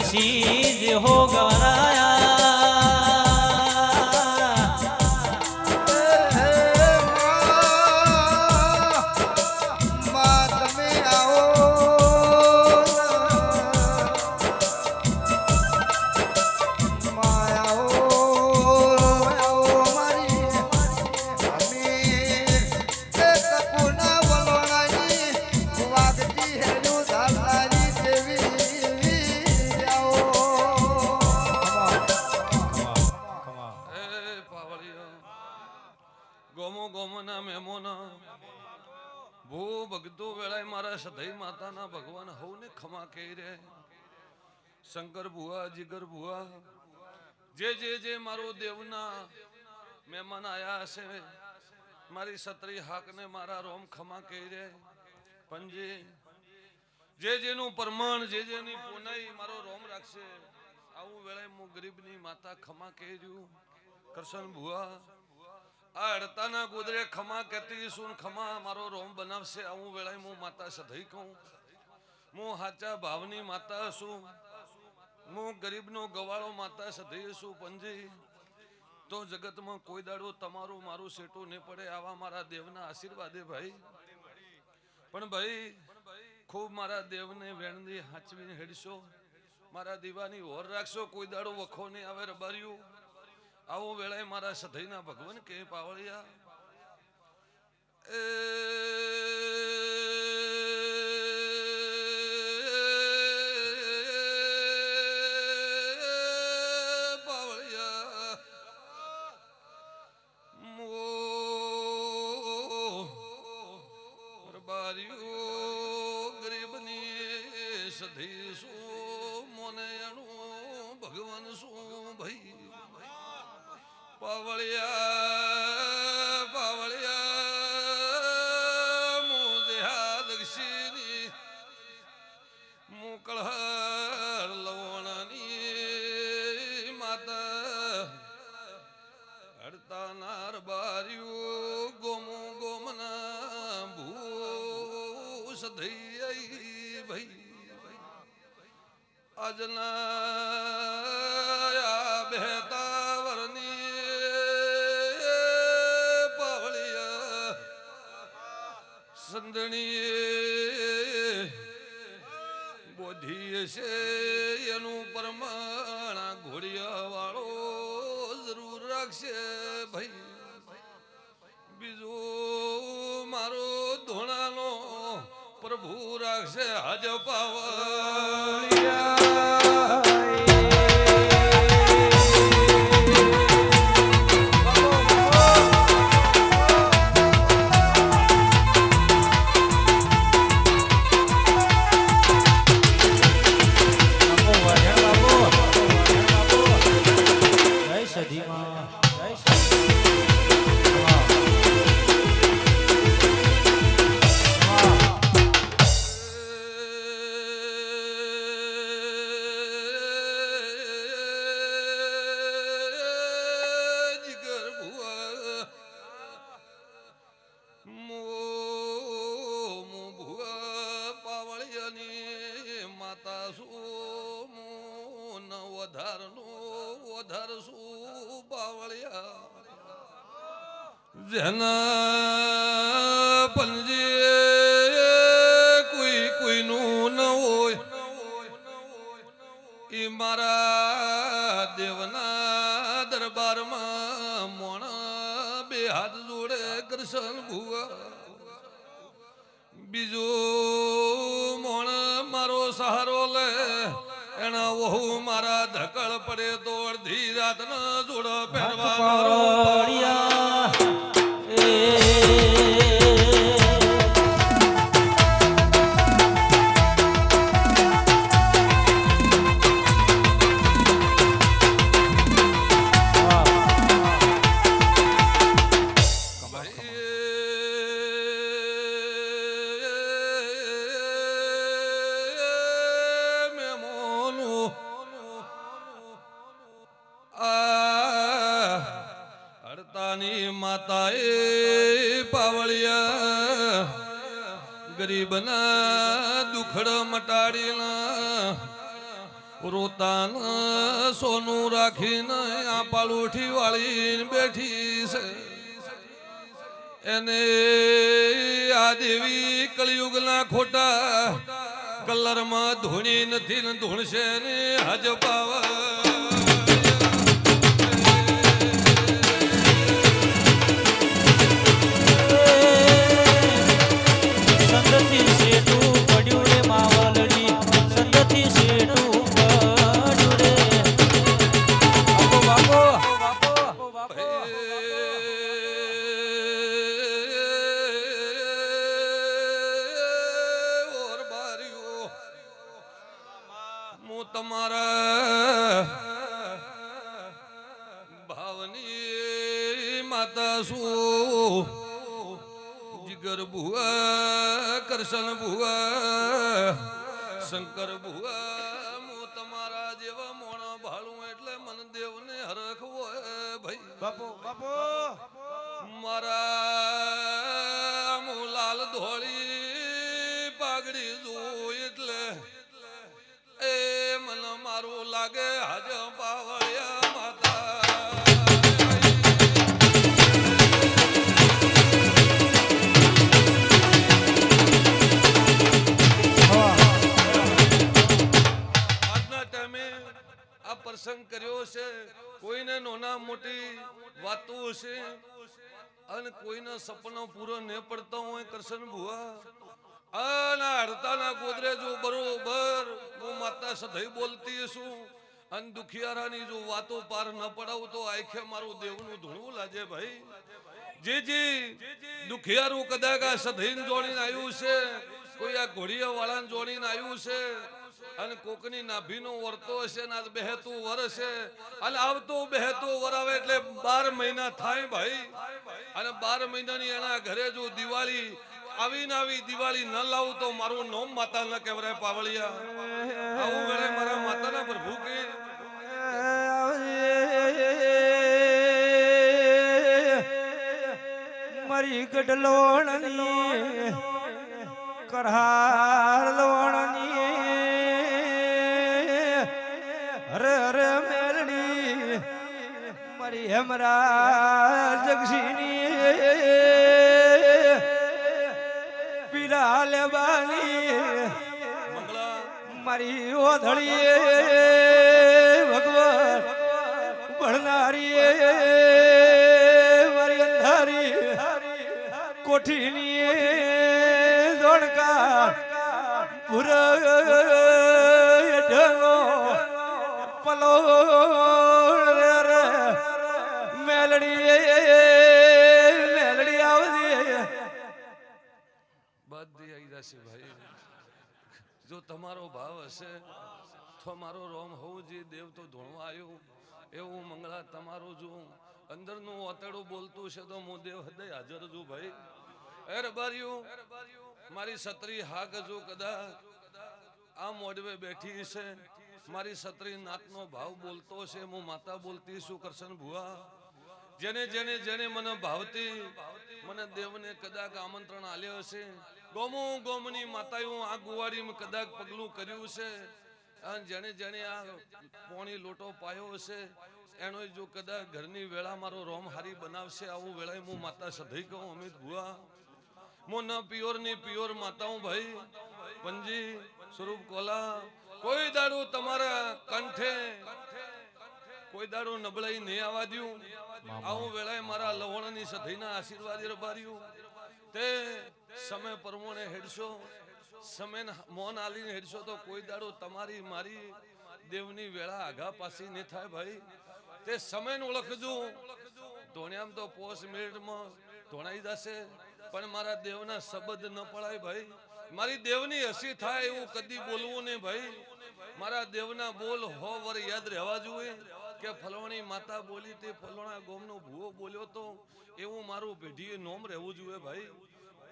तुलसी हो गवराया ભગવાન હવને ખમા કહી રે શંકર ભુવા જીગર ભુવા જે મારો દેવના મહેમાન આયા છે મારી સત્રી હાકને મારા રોમ ખમા કહી રે પંજી જેનું પ્રમાણ જેની પુનાઈ મારો રોમ રાખશે આવું વેળાએ હું ગરીબની માતા ખમા કહી રહ્યું કરશન ભુવા આ અડતાના ગોદરે ખમા કહેતી સુન ખમા મારો રોમ બનાવશે આવું વેળાએ હું માતા સધઈ કહું હું હાચા ભાવની માતા છું હું ગરીબનો ગવાળો માતા સધઈ છું પંજી તો જગતમાં કોઈ દાડો તમારું મારું સેટું નહીં પડે આવા મારા દેવના આશીર્વાદે ભાઈ પણ ભાઈ ખૂબ મારા દેવને વેણની હાચવીને હેડશો મારા દીવાની ઓર રાખશો કોઈ દાડો વખો નહીં આવે રબાર્યું આવો વેળાએ મારા સધઈના ભગવાન કે પાવળિયા ગરીબની સધી શું મોને એનું ભગવાન શું ભાઈ પાવળિયા પાવળિયા મોદેહા દક્ષિણી મોકળહર લવણાની માતા હડતાનાર બાર્યું ગોમો ગોમના ભૂ સધઈ ભાઈ આજના બેહતા સંદણી બોધી છે એનું પ્રમાણ ઘોડિયા વાળો જરૂર રાખશે ભાઈ બીજું મારો ધોણાનો પ્રભુ રાખશે હાજ પાવળિયા જેના પંજે કોઈનું ન હોય એ મારા દેવના દરબારમાં મોણા બે હાથ જોડે કરશન ભુવા બીજો મોણ મારો સહારો લે એના વહુ મારા ધકળ પડે તો અડધી રાતના જોડ પહેરવા માતાએ પાવળિયા ગરીબના દુખડ મટાડીના રોતાના સોનું રાખીને આ પાલુઠી વાળી બેઠી છે એને આ દેવી કળિયુગના ખોટા કલરમાં ધૂણી નથી ને ધૂણશે ને હજ પાવા સંગથી શેઠું પડ્યું રે માવલડી સંગથી શેઠું પડ્યું રે બાપો બાપો બાપો ઓર બારીઓ હું તમારા ભાવની માતા છું જીગર ભુવા કરશન ભુવા શંકર ભુવા હું તમારા જેવા મોણો ભાળું એટલે મન દેવને હરખવો ભાઈ બાપુ બાપુ મારા હું લાલ ધોળી પાઘડી જોઉં એટલે એ મન મારું લાગે હાજ પાવળિયા માતા પ્રસંગ કર્યો છે કોઈને નાના મોટી વાતો છે અને કોઈના સપના પૂરો ન પડતા હોય કરશન ભુવા અને હડતાના ગોદરેજો બરોબર હું માતા સધઈ બોલતી છું અને દુખિયારાની જો વાતો પાર ન પડાવું તો આખે મારું દેવનું ધૂણવું લાગે ભાઈ જી દુખિયારું કદાચ આ સધઈને જોડીને આવ્યું છે કોઈ આ ઘોડિયા વાળાને જોડીને આવ્યું છે અને કોકની નાભીનો વર્તો હશે ને આજ બેહતું વર છે અને આવતું બેહતું વર આવે એટલે 12 મહિના થાય ભાઈ અને 12 મહિનાની એના ઘરે જો દિવાળી આવી દિવાળી ન લાવું તો મારું નામ માતા ન કહેવાય પાવળિયા આવું ગણે મારા માતાના પ્રભુ કે મારી ગઢલોણની કરહાર લોણની હરે હરે મેલડી મારી હેમરા જગસીની પીરા લેવાની મારી ઓધળી ભગવાન ભણનારી મારી અંધારી કોઠીની દોડકા પુર ઢંગો પલો મેલડી આવતી બધી આવી જશે ભાઈ જો તમારો ભાવ હશે તો મારો રોમ હોવું જે દેવ તો ધોણવા આવ્યો એવું મંગળા તમારું જો અંદરનું ઓતડું બોલતું છે તો હું દેવ હૃદય હાજર છું ભાઈ એ રબારીઓ મારી સત્રી હાક જો કદાચ આ મોડવે બેઠી છે મારી સત્રી નાતનો ભાવ બોલતો છે હું માતા બોલતી છું કરશન ભુવા જેને મને ભાવતી મને દેવને કદાચ આમંત્રણ આલ્યો છે ગોમની માતાઓ આ ગુવાડીમાં કદાચ પગલું કર્યું છે અને જેને આ પોણી લોટો પાયો છે એનો જો કદાચ ઘરની વેળા મારો રોમ હારી બનાવશે આવું વેળાએ હું માતા સધઈ કહું અમિત ભુવા હું ન પિયોર ની પિયોર માતાઓ ભાઈ પંજી સ્વરૂપ કોલા કોઈ દાડું તમારા કંઠે કોઈ દાડું નબળાઈ નહીં આવવા દઉં આવું વેળાએ મારા લવણની સધઈના આશીર્વાદ રબાર્યું તે સમય પ્રમાણે હેડશો સમય મોન આલીને હેડશો તો કોઈ દાડો તમારી મારી દેવની વેળા આઘા પાછી નહીં થાય ભાઈ તે સમયને ઓળખજો ધોણ્યામ તો 5 મિનિટમાં ધોણાઈ જશે પણ મારા દેવના શબ્દ ન પડાય ભાઈ મારી દેવની હસી થાય એવું કદી બોલવું નહીં ભાઈ મારા દેવના બોલ હો વર યાદ રહેવા જોઈએ કે ફલોણી માતા બોલી તે ફલોણા ગોમનો ભૂવો બોલ્યો તો એવું મારું પેઢીએ નોમ રહેવું જોઈએ ભાઈ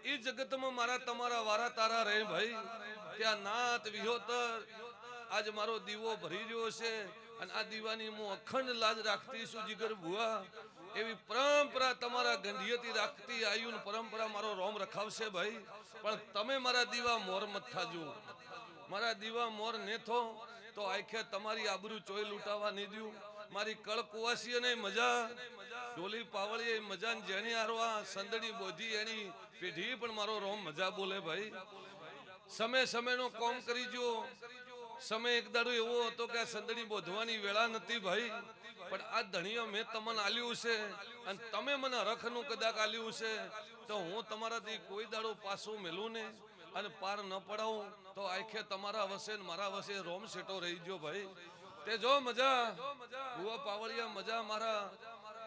એ જગતમાં મારા તમારા વારા તારા રહે ભાઈ ત્યાં નાત વિહોતર આજ મારો દીવો ભરી રહ્યો છે અને આ દીવાની હું અખંડ લાજ રાખતી છું જીગર ભુવા એવી પરંપરા તમારા ગંઢિયતી રાખતી આયુન પરંપરા મારો રોમ રખાવશે ભાઈ પણ તમે મારા દીવા મોર મત થાજો મારા દીવા મોર નેથો તો તો આખે તમારી આબરૂ ચોય લૂંટાવા નહીં દઉં. મારી કળ કુવાસી ને મજા, ડોલી પાવળી મજા ને જેની હારવા સંદડી બોધી એની પેઢી પણ મારો રોમ મજા બોલે ભાઈ. સમય નો કોમ કરી જો. સમય એક દાડો એવો હતો કે આ સંદડી બોધવાની વેળા નથી ભાઈ, પણ આ ધણીઓ મેં તમને આલ્યું છે અને તમે મને રખનું કદાચ આલ્યું છે તો હું તમારાથી કોઈ દાડો પાછું મેલું ને અને પાર ન પડાવું તો આખે તમારા વસે ને મારા વસે રોમ સેટો રહી ગયો ભાઈ. તે જો મજા ભુવા પાવળિયા મજા મારા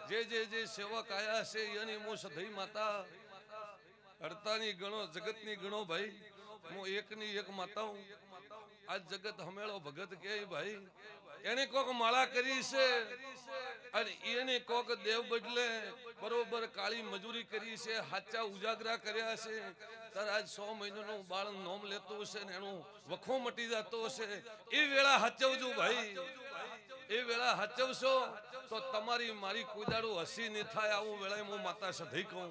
જે સેવક આયા છે એની હું સધઈ માતા હડતાની ગણો જગતની ગણો ભાઈ. હું એકની એક માતા હું. આ જગત હમેળો ભગત કે ભાઈ એને કોક માળા કરી છે અને એને કોક દેવ બદલે બરોબર કાળી મજૂરી કરી છે, હાચા ઉજાગરા કર્યા છે. તાર આજ 100 મહિનાનું બાળ નોમ લેતું હશે ને એનું વખો મટી જતો હશે. એ વેળા હાચવજો ભાઈ, એ વેળા હાચવશો તો તમારી મારી કોઈ દાડો હસી નહીં થાય. આવું વેળાએ હું માતા સધઈ કહું.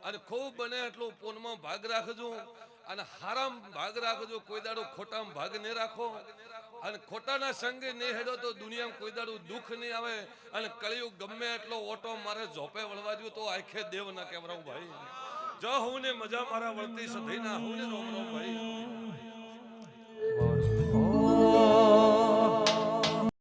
અને ખૂબ બને એટલું પૂનમાં ભાગ રાખજો અને હારામ ભાગ રાખજો. કોઈ દાડો ખોટામાં ભાગ નહીં રાખો અને ખોટાના સંગે નહીં હેડો તો દુનિયામાં કોઈ દાડો દુઃખ નહીં આવે. અને કળિયુગ ગમે એટલો ઓટો મારે ઝોપે વળવા દો તો આખે દેવ ના કેવરાવું ભાઈ. જો હું ને મજા મારા વળતી સધઈ ના હું ને રોમ રોમ ભાઈ.